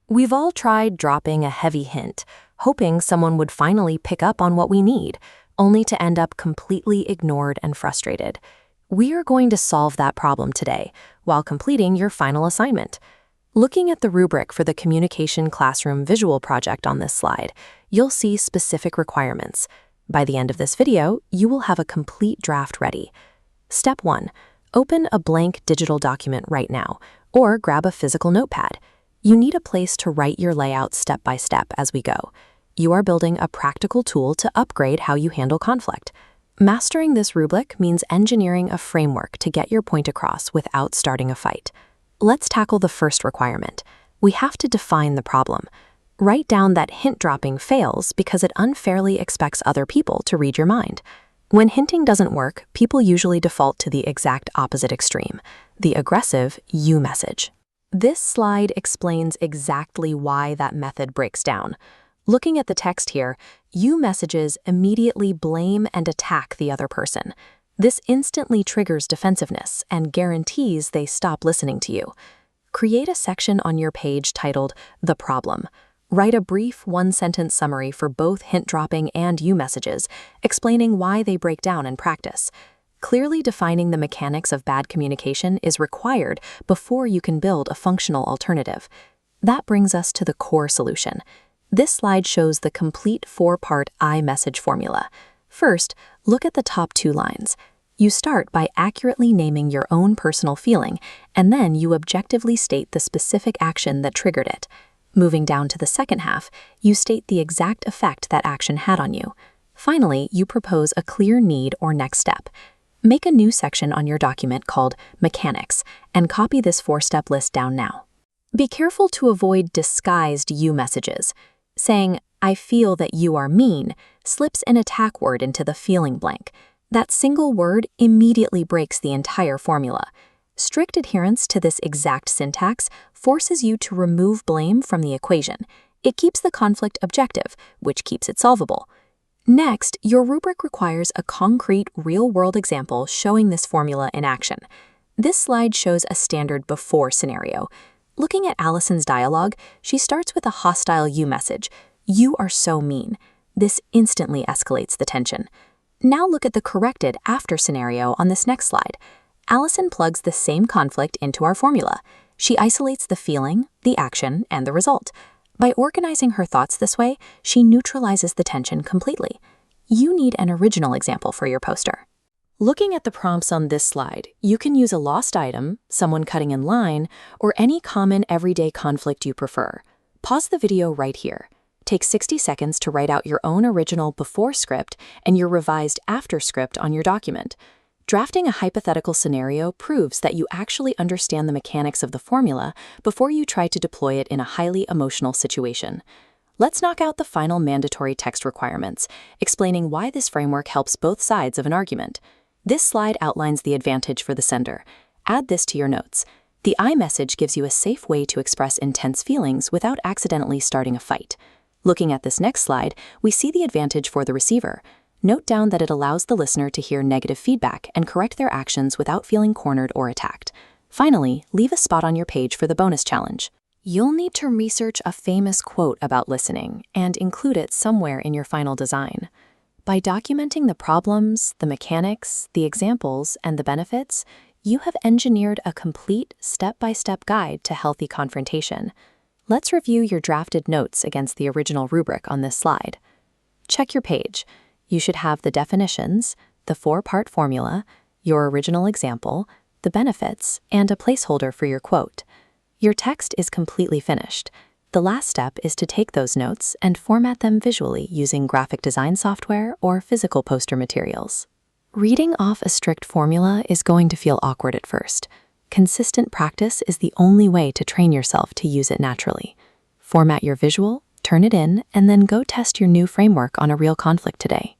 We've all tried dropping a heavy hint, hoping someone would finally pick up on what we need, only to end up completely ignored and frustrated. We are going to solve that problem today, while completing your final assignment. Looking at the rubric for the Communication Classroom Visual Project on this slide, you'll see specific requirements. By the end of this video, you will have a complete draft ready. Step 1. Open a blank digital document right now, or grab a physical notepad. You need a place to write your layout step by step as we go. You are building a practical tool to upgrade how you handle conflict. Mastering this rubric means engineering a framework to get your point across without starting a fight. Let's tackle the first requirement. We have to define the problem. Write down that hint dropping fails because it unfairly expects other people to read your mind. When hinting doesn't work, people usually default to the exact opposite extreme, the aggressive you message. This slide explains exactly why that method breaks down. Looking at the text here, you messages immediately blame and attack the other person. This instantly triggers defensiveness and guarantees they stop listening to you. Create a section on your page titled The Problem. Write a brief one-sentence summary for both hint dropping and you messages, explaining why they break down in practice. Clearly defining the mechanics of bad communication is required before you can build a functional alternative. That brings us to the core solution. This slide shows the complete 4-part I-message formula. First, look at the top 2 lines. You start by accurately naming your own personal feeling, and then you objectively state the specific action that triggered it. Moving down to the second half, you state the exact effect that action had on you. Finally, you propose a clear need or next step. Make a new section on your document called Mechanics, and copy this 4-step list down now. Be careful to avoid disguised you messages. Saying, "I feel that you are mean," slips an attack word into the feeling blank. That single word immediately breaks the entire formula. Strict adherence to this exact syntax forces you to remove blame from the equation. It keeps the conflict objective, which keeps it solvable. Next, your rubric requires a concrete, real-world example showing this formula in action. This slide shows a standard before scenario. Looking at Allison's dialogue, she starts with a hostile you message. "You are so mean." This instantly escalates the tension. Now look at the corrected after scenario on this next slide. Allison plugs the same conflict into our formula. She isolates the feeling, the action, and the result. By organizing her thoughts this way, she neutralizes the tension completely. You need an original example for your poster. Looking at the prompts on this slide, you can use a lost item, someone cutting in line, or any common everyday conflict you prefer. Pause the video right here. Take 60 seconds to write out your own original before script and your revised after script on your document. Drafting a hypothetical scenario proves that you actually understand the mechanics of the formula before you try to deploy it in a highly emotional situation. Let's knock out the final mandatory text requirements, explaining why this framework helps both sides of an argument. This slide outlines the advantage for the sender. Add this to your notes. The iMessage gives you a safe way to express intense feelings without accidentally starting a fight. Looking at this next slide, we see the advantage for the receiver. Note down that it allows the listener to hear negative feedback and correct their actions without feeling cornered or attacked. Finally, leave a spot on your page for the bonus challenge. You'll need to research a famous quote about listening and include it somewhere in your final design. By documenting the problems, the mechanics, the examples, and the benefits, you have engineered a complete step-by-step guide to healthy confrontation. Let's review your drafted notes against the original rubric on this slide. Check your page. You should have the definitions, the 4-part formula, your original example, the benefits, and a placeholder for your quote. Your text is completely finished. The last step is to take those notes and format them visually using graphic design software or physical poster materials. Reading off a strict formula is going to feel awkward at first. Consistent practice is the only way to train yourself to use it naturally. Format your visual, turn it in, and then go test your new framework on a real conflict today.